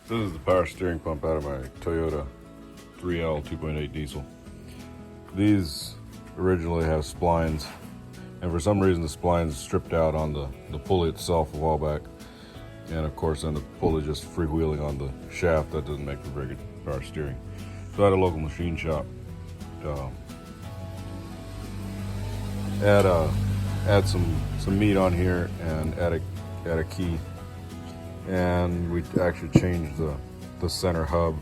This is the power steering pump out of my Toyota 3L 2.8 diesel. These originally have splines, and for some reason the splines stripped out on the pulley itself a while back. And of course then the pulley just freewheeling on the shaft. That doesn't make for very good power steering. So at a local machine shop, add some meat on here and add a key. And we actually changed the center hub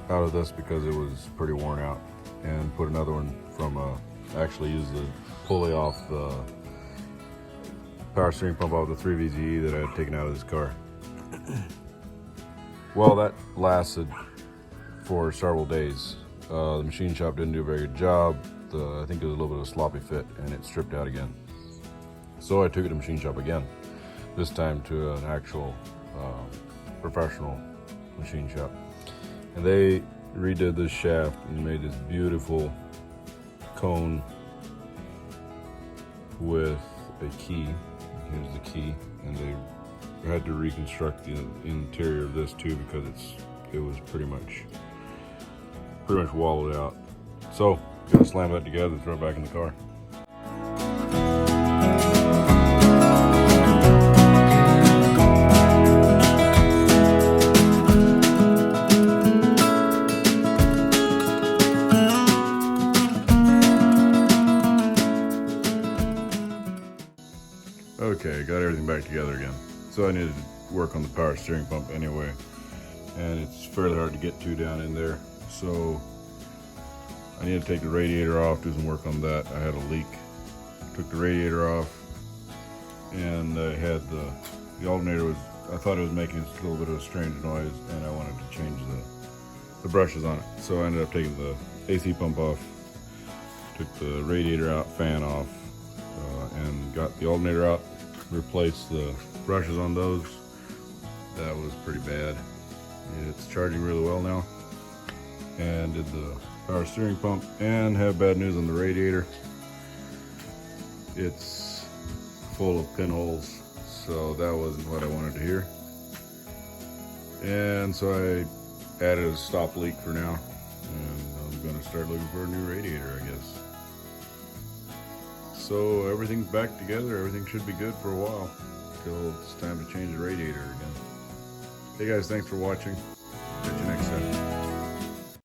out of this because it was pretty worn out, and put another one from actually used the pulley off the power steering pump off the 3VZE that I had taken out of this car. Well, that lasted for several days. The machine shop didn't do a very good job. I think it was a little bit of a sloppy fit, and it stripped out again. So I took it to the machine shop again, this time to an actual professional machine shop. And they redid this shaft and made this beautiful cone with a key. Here's the key. And they had to reconstruct the interior of this too because it was pretty much wallowed out. So gotta slam that together and throw it back in the car. Okay, got everything back together again. So I needed to work on the power steering pump anyway, and it's fairly hard to get to down in there. So I needed to take the radiator off, do some work on that. I had a leak. Took the radiator off, and I had the alternator I thought it was making a little bit of a strange noise, and I wanted to change the brushes on it. So I ended up taking the AC pump off, took the radiator out, fan off, and got the alternator out, replaced the brushes on those. That was pretty bad. It's charging really well now. And did the power steering pump, and have bad news on the radiator. It's full of pinholes, so that wasn't what I wanted to hear. And so I added a stop leak for now, and I'm gonna start looking for a new radiator, I guess. So everything's back together. Everything should be good for a while till it's time to change the radiator again. Hey guys, thanks for watching. Catch you next time.